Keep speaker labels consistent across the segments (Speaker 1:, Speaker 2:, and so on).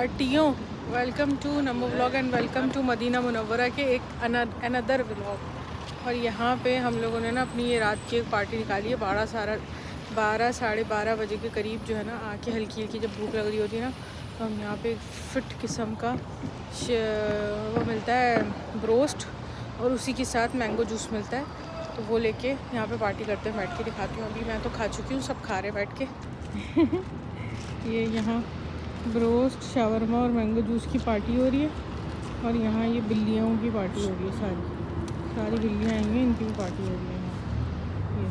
Speaker 1: पार्टियों, welcome to Namo vlog and welcome to Madina Munawwara के एक अनदर व्लॉग। और यहाँ पे हम लोगों ने ना अपनी ये रात की एक पार्टी निकाली है। 12 साढ़े 12 बजे के करीब जो है ना आके हल्की हल्की जब भूख लग रही होती है ना, तो हम यहाँ पे एक फिट किस्म का वो मिलता है ब्रोस्ट, और उसी के साथ मैंगो जूस मिलता है। तो वो लेके यहाँ पे पार्टी करते हैं। बैठ के दिखाती हूँ। अभी मैं तो खा चुकी हूँ, सब खा रहे बैठ के ये यहाँ ब्रोस्ट, शावरमा और मैंगो जूस की पार्टी हो रही है। और यहाँ ये बिल्लियों की पार्टी हो रही है। सारी बिल्लियाँ आई हैं, इनकी भी पार्टी हो रही है ये।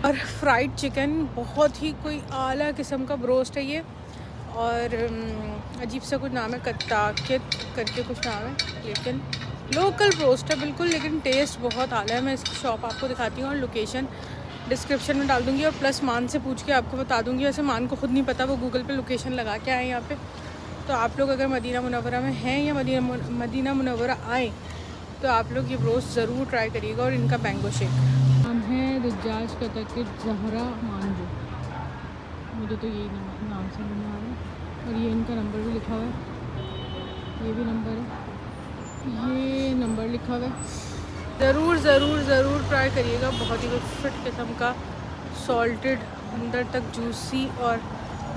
Speaker 1: और फ्राइड चिकन, बहुत ही कोई आला किस्म का ब्रोस्ट है ये। और अजीब सा कुछ नाम है, कत्ताकित करके कुछ नाम है, लेकिन लोकल ब्रोस्ट है बिल्कुल, लेकिन टेस्ट बहुत आला है। मैं इसकी शॉप आपको दिखाती हूँ और लोकेशन डिस्क्रिप्शन में डाल दूँगी, और प्लस मान से पूछ के आपको बता दूँगी। वैसे मान को खुद नहीं पता, वो गूगल पे लोकेशन लगा के आए यहाँ पे। तो आप लोग अगर मदीना मुनव्वरा में हैं या मदीना मुनव्वरा आए तो आप लोग ये ब्रोस्ट ज़रूर ट्राई करिएगा। और इनका मैंगो शेक। हम हैं रजाज कत्ताकित ज़हरा मांजू, मुझे तो यही नाम से नहीं आ रहा। और ये इनका नंबर भी लिखा हुआ है, ये भी नंबर है, ये नंबर लिखा हुआ है। ज़रूर ट्राई करिएगा। बहुत ही फिट किस्म का सॉल्टेड, अंदर तक जूसी और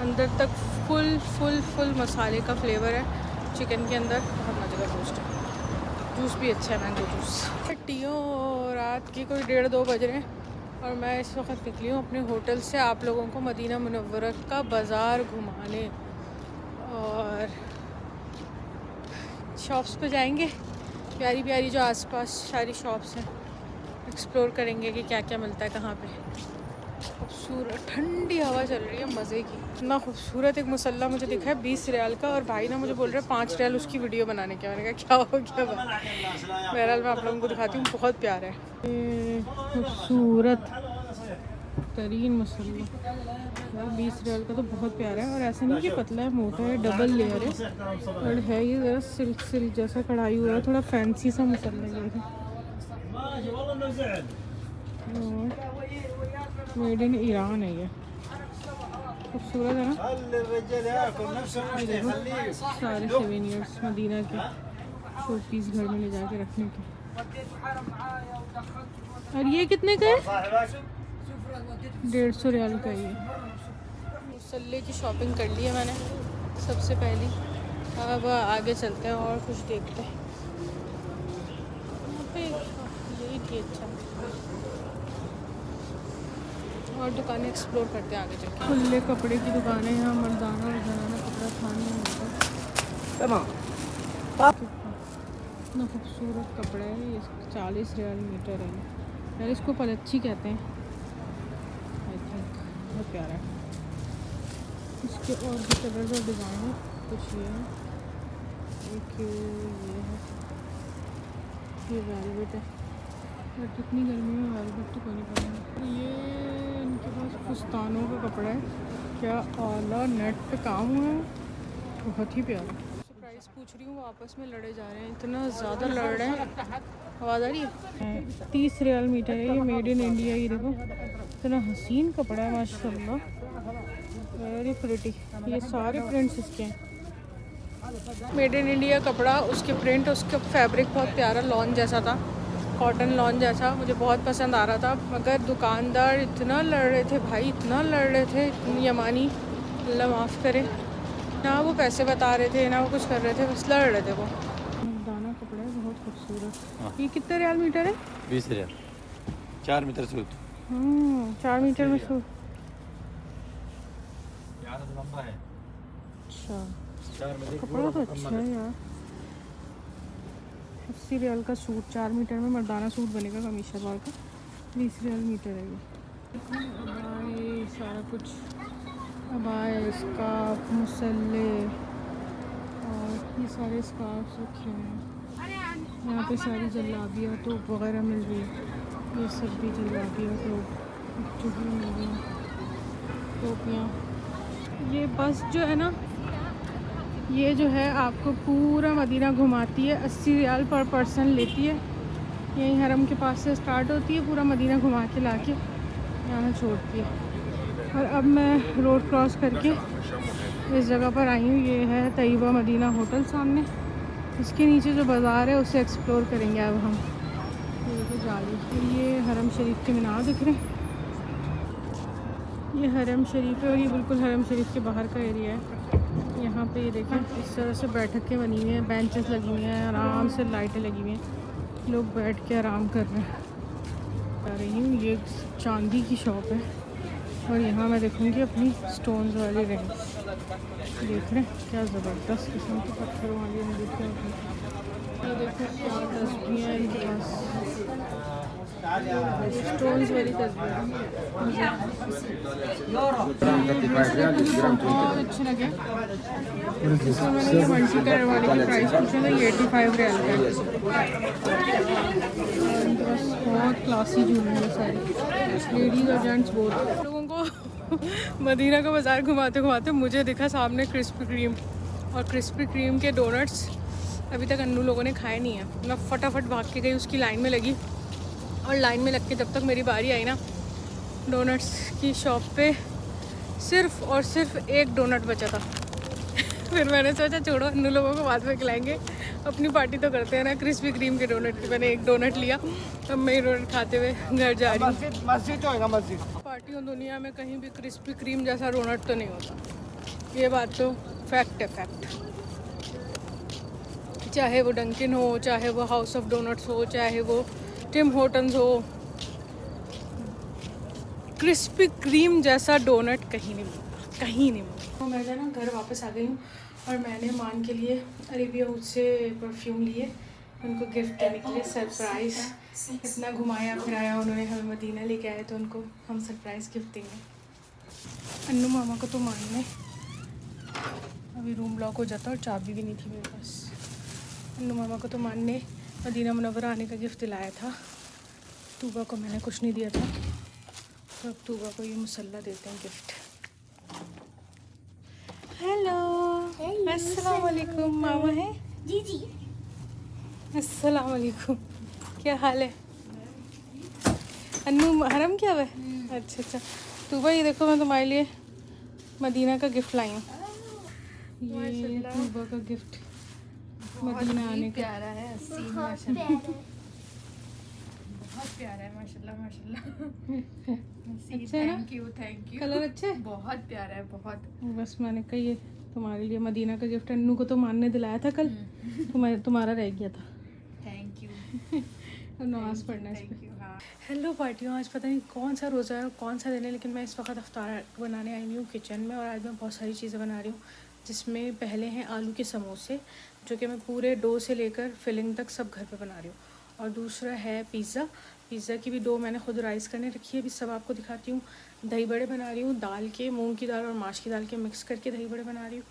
Speaker 1: अंदर तक फुल मसाले का फ्लेवर है चिकन के अंदर। बहुत मज़े का रोस्ट है। जूस भी अच्छा है, मैंगो जूस। टियों रात की कोई 1:30-2 बज रहे हैं और मैं इस वक्त निकली हूँ अपने होटल से आप लोगों को मदीना मुनव्वरा का बाज़ार घुमाने। और शॉप्स पे जाएंगे, प्यारी प्यारी जो आसपास सारी शॉप्स हैं, एक्सप्लोर करेंगे कि क्या क्या मिलता है कहाँ पे। खूबसूरत ठंडी हवा चल रही है, मज़े की। इतना खूबसूरत एक मुसल्ला मुझे दिखा है 20 रियाल का, और भाई ना मुझे बोल रहे हैं 5 रियाल उसकी वीडियो बनाने के। मैंने कहा क्या हो गया। बहरहाल मैं आप लोगों को दिखाती हूँ, बहुत प्यारा है खूबसूरत तरीन मुसल्ला। 20 रियाल का तो बहुत प्यारा है। और ऐसा नहीं कि पतला है, मोटा है, डबल लेयर है। और है ये ज़रा सिल्क जैसा कढ़ाई हुआ है, थोड़ा फैंसी सा मसल्ला ये है। मेड इन ईरान है ये। खूबसूरत है ना। सारे सोवेनियर्स मदीना के, शो पीस घर में ले जाके रखने के। और ये कितने का है? 150 रियाल का ये। मुसल्ले की शॉपिंग कर ली है मैंने सबसे पहली। अब आगे चलते हैं और कुछ देखते हैं। यहाँ पे यही थी अच्छा, और दुकानें एक्सप्लोर करते हैं आगे चलते। खुले कपड़े की दुकानें यहाँ, मर्दाना और जनाना कपड़ा खाने मिलता है। इतना खूबसूरत कपड़ा है ये। 40 रियाल मीटर है यार। इसको पलच्छी कहते हैं आई थिंक। बहुत प्यारा है। इसके और भी कलर और डिज़ाइन है। कुछ ये है, एक ये है, ये वेलवेट है। और कितनी गर्मी में वेलवेट तो कोई नहीं पड़ेगा। ये इनके पास फुस्तानों का कपड़ा है, क्या आला नेट पे काम हुआ है, बहुत ही प्यारा। प्राइस पूछ रही हूँ, आपस में लड़े जा रहे हैं, इतना ज़्यादा लड़ रहे हैं। आवाज़ आ रही है। 30 रियाल मीटर है ये, मेड इन इंडिया। ये देखो इतना हसीन कपड़ा है माशाल्लाह, वेरी प्रिटी। ये सारे प्रिंट्स इसके हैं, मेड इन इंडिया कपड़ा। उसके प्रिंट, उसका फैब्रिक बहुत प्यारा लॉन जैसा था, कॉटन लॉन जैसा, मुझे बहुत पसंद आ रहा था। मगर दुकानदार इतना लड़ रहे थे भाई, इतना लड़ रहे थे, यमानी, अल्लाह माफ़ करे। ना वो पैसे बता रहे थे, ना वो कुछ कर रहे थे, बस लड़ रहे थे वो। दाना कपड़ा है, बहुत खूबसूरत। ये कितने रियाल मीटर है?
Speaker 2: 20 रियाल। 4 metre suit.
Speaker 1: 4 मीटर में सूट।
Speaker 2: लंबा है।
Speaker 1: अच्छा, कपड़ा तो अच्छा है यार। 80 रियाल का सूट, 4 मीटर में मर्दाना सूट बनेगा कमीज शलवार का। 20 रियाल मीटर है ये। सारा कुछ अबाए, स्कार्फ, मुसल्ले, और ये सारे स्कार्फ रखे हैं। यहाँ पे सारी जल्लाबियाँ तो वगैरह मिल रही है। ये सब भी जल्लाबियाँ तो चुभी मिल रही हैं, टोपियाँ। ये बस जो है ना, ये जो है आपको पूरा मदीना घुमाती है। 80 रियाल पर पर्सन लेती है। यहीं हरम के पास से स्टार्ट होती है, पूरा मदीना घुमा के लाके यहाँ छोड़ती है। और अब मैं रोड क्रॉस करके इस जगह पर आई हूँ, ये है तैयबा मदीना होटल सामने। इसके नीचे जो बाज़ार है उसे एक्सप्लोर करेंगे अब हम। ये देखो जाली, ये हरम शरीफ के मीनार दिख रहे हैं। ये हरम शरीफ है और ये बिल्कुल हरम शरीफ के बाहर का एरिया है। यहाँ पे ये देखें इस तरह से बैठकें बनी हुई हैं, बेंचेस लगी हुई हैं, आराम से लाइटें लगी हुई हैं, लोग बैठ के आराम कर रहे हैं। आ रही हूँ, ये चांदी की शॉप है और यहाँ मैं देखूँगी अपनी स्टोन्स वाली रिंग्स। देख रहे हैं क्या ज़बरदस्त किस्म के पत्थरों वाली रिंग दिख रही हैं। ये देखो क्या तस्वीरें हैं इनके पास, स्टोन्स वाली तस्वीरें बहुत अच्छे लगे। इसमें मैंने ये मल्टी कलर वाले की प्राइस पूछा था, ये 85 रियाल का है। इनके पास बहुत क्लासी ज्वेलरी है सारी, लेडीज़ और जेंट्स बोथ। लोगों को मदीना का बाज़ार घुमाते घुमाते मुझे दिखा सामने क्रिस्पी क्रीम, और क्रिस्पी क्रीम के डोनट्स अभी तक अन्नू लोगों ने खाए नहीं है। मैं फटाफट भाग के गई उसकी लाइन में लगी, और लाइन में लग के जब तक मेरी बारी आई ना, डोनट्स की शॉप पे सिर्फ़ और सिर्फ एक डोनट बचा था। फिर मैंने सोचा छोड़ो, अन्नू लोगों को बाद में खिलाएंगे, अपनी पार्टी तो करते हैं ना। क्रिस्पी क्रीम के डोनट की मैंने एक डोनट लिया, अब मैं डोनट खाते हुए घर जा रही हूँ।
Speaker 2: मस्जिद होगा मस्जिद।
Speaker 1: पार्टियों दुनिया में कहीं भी क्रिस्पी क्रीम जैसा डोनट तो नहीं होता, ये बात तो फैक्ट है, फैक्ट। चाहे वो डंकिन हो, चाहे वो हाउस ऑफ डोनट्स हो, चाहे वो टिम होटन्स हो, क्रिस्पी क्रीम जैसा डोनट कहीं नहीं मिलता, कहीं नहीं मिलता। तो मैं ना घर वापस आ गई हूँ और मैंने मान के लिए अरेबिया हाउस से परफ्यूम लिए, उनको गिफ्ट देने के लिए सरप्राइज़। इतना घुमाया फिराया उन्होंने, हमें मदीना लेके आए, तो उनको हम सरप्राइज़ गिफ्ट देंगे। अन्नू मामा को तो मानने अभी रूम लॉक हो जाता और चाबी भी नहीं थी मेरे पास। अन्नू मामा को तो मानने मदीना मुनव्वरा आने का गिफ्ट दिलाया था। तूबा को मैंने कुछ नहीं दिया था, तो अब तूबा को ये मुसल्ला देते हैं गिफ्ट। हेलो, अस्सलाम वालेकुम। मामा है
Speaker 3: जी जी।
Speaker 1: अस्सलाम वालेकुम, क्या हाल है? अन्नू हरम क्या हुआ है? अच्छा अच्छा। तूबा ये देखो, मैं तुम्हारे लिए मदीना का गिफ्ट लाई हूँ। ये तूबा का गिफ्ट मदीना आने का।
Speaker 3: प्यारा है, बहुत प्यारा है माशाल्लाह माशाल्लाह।
Speaker 1: अच्छा है ना?
Speaker 3: थैंक यू
Speaker 1: कलर अच्छे है?
Speaker 3: बहुत प्यारा है बहुत।
Speaker 1: बस मैंने कहा ये तुम्हारे लिए मदीना का गिफ्ट। अन्नू को तो मानने दिलाया था कल, तुम्हारा रह गया था।
Speaker 3: Thank you.
Speaker 1: अब नमाज पढ़ना है इस पे।
Speaker 3: हाँ।
Speaker 1: हेलो पार्टियों, आज पता नहीं कौन सा रोज़ा है और कौन सा दिन है, लेकिन मैं इस वक्त अफ्तार बनाने आई हूँ किचन में। और आज मैं बहुत सारी चीज़ें बना रही हूँ, जिसमें पहले हैं आलू के समोसे, जो कि मैं पूरे डो से लेकर फिलिंग तक सब घर पे बना रही हूँ। और दूसरा है पिज़्ज़ा की भी डो मैंने खुद राइस करने रखी है, अभी सब आपको दिखाती हूँ। दही बड़े बना रही हूँ, दाल के, मूंग की दाल और माश की दाल के मिक्स करके दही बड़े बना रही हूँ।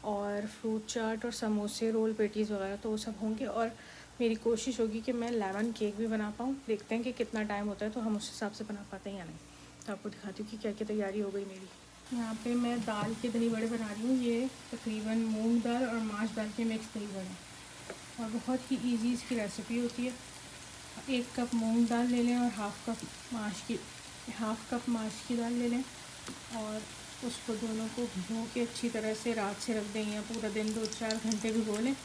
Speaker 1: और फ्रूट चाट और समोसे, रोल, पेटीज़ वगैरह तो वो सब होंगे। और मेरी कोशिश होगी कि मैं लेमन केक भी बना पाऊँ। देखते हैं कि कितना टाइम होता है, तो हम उस हिसाब से बना पाते हैं या नहीं। तो आपको दिखाती हूँ कि क्या क्या तैयारी हो गई मेरी। यहाँ पे मैं दाल के दही बड़े बना रही हूँ। ये तकरीबन मूंग दाल और माश दाल के मिक्स दही बड़े, और बहुत ही इजी इसकी रेसिपी होती है। 1 कप मूंग दाल ले लें और हाफ़ कप माश की दाल ले लें, और उसको दोनों को भिगो के अच्छी तरह से रात से रख दें, या पूरा दिन 2-4 घंटे भिगो लें।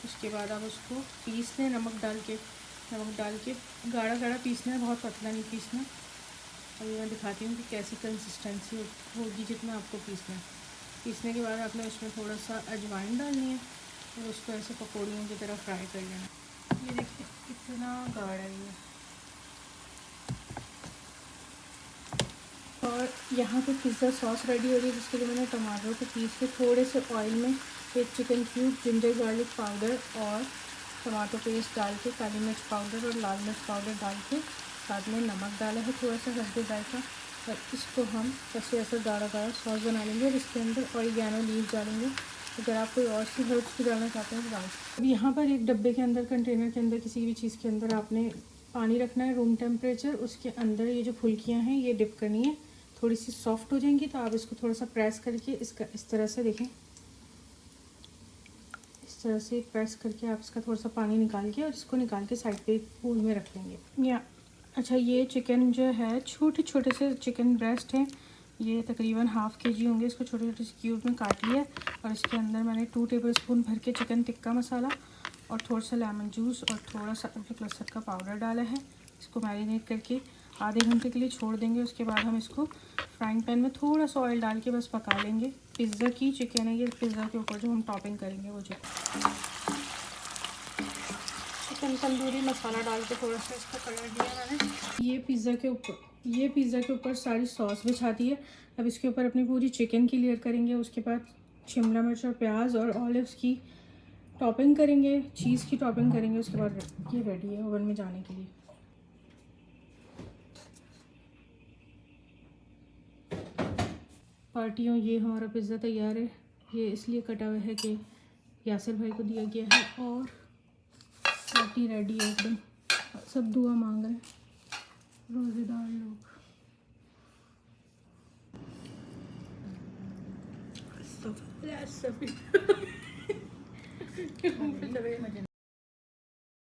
Speaker 1: उसके बाद आप उसको पीस लें, नमक डाल के गाढ़ा गाढ़ा पीसना है, बहुत पतला नहीं पीसना। अभी मैं दिखाती हूँ कि कैसी कंसिस्टेंसी होगी जितना आपको पीसना है। पीसने के बाद आपने उसमें थोड़ा सा अजवाइन डालनी है और उसको ऐसे पकौड़ियों की तरह फ्राई कर लेना। ये देखिए कितना गाढ़ा है ये। और यहाँ पे पिज़्ज़ा सॉस रेडी हो रही है, जिसके लिए मैंने टमाटर को पीस के थोड़े से ऑयल में एक chicken cube, ginger garlic powder और टमाटो पेस्ट डाल के, काली मिर्च पाउडर और लाल मिर्च पाउडर डाल के, साथ में नमक डाला है थोड़ा सा हल्दी जायका। और इसको हम ऐसे गाढ़ा गाढ़ा सॉस बना लेंगे, और इसके अंदर ऑरिगेनो लीव्स डालेंगे। अगर आप कोई और सी हर्ब्स भी डालना चाहते हैं तो डाल। अब यहाँ पर एक डब्बे के अंदर, कंटेनर के अंदर, किसी भी चीज़ के अंदर आपने पानी रखना है रूम टेम्परेचर। उसके अंदर ये जो फुल्कियाँ हैं ये डिप करनी है, थोड़ी सी सॉफ्ट हो जाएंगी तो आप इसको थोड़ा सा प्रेस करके इसका इस तरह से देखें, इस तरह से प्रेस करके आप इसका थोड़ा सा पानी निकाल के और इसको निकाल के साइड पे एक बोल में रख लेंगे। या अच्छा, ये चिकन जो है, छोटे छोटे से चिकन ब्रेस्ट हैं, ये तकरीबन हाफ़ के जी होंगे। इसको छोटे छोटे से क्यूब में काट लिया और इसके अंदर मैंने 2 टेबलस्पून भर के चिकन टिक्का मसाला और थोड़ा सा लेमन जूस और थोड़ा सा अदरक लहसुन का पाउडर डाला है। इसको मैरिनेट करके आधे घंटे के लिए छोड़ देंगे। उसके बाद हम इसको फ्राइंग पैन में थोड़ा सा ऑयल डाल के बस पका लेंगे। पिज़्ज़ा की चिकन है ये, पिज़्ज़ा के ऊपर जो हम टॉपिंग करेंगे वो चिकन तंदूरी मसाला डाल के थोड़ा सा इसको कलर दिया मैंने। ये पिज़्ज़ा के ऊपर सारी सॉस बिछा दी है। अब इसके ऊपर अपनी पूरी चिकन की लेयर करेंगे। उसके बाद शिमला मिर्च और प्याज और ऑलिव्स की टॉपिंग करेंगे, चीज़ की टॉपिंग करेंगे। उसके बाद ये रेडी है ओवन में जाने के लिए। पार्टियों, ये हमारा पिज़्ज़ा तैयार है। ये इसलिए कटा हुआ है कि यासिर भाई को दिया गया है और पार्टी रेडी है एकदम। सब दुआ मांग रहे हैं रोज़ेदार लोग।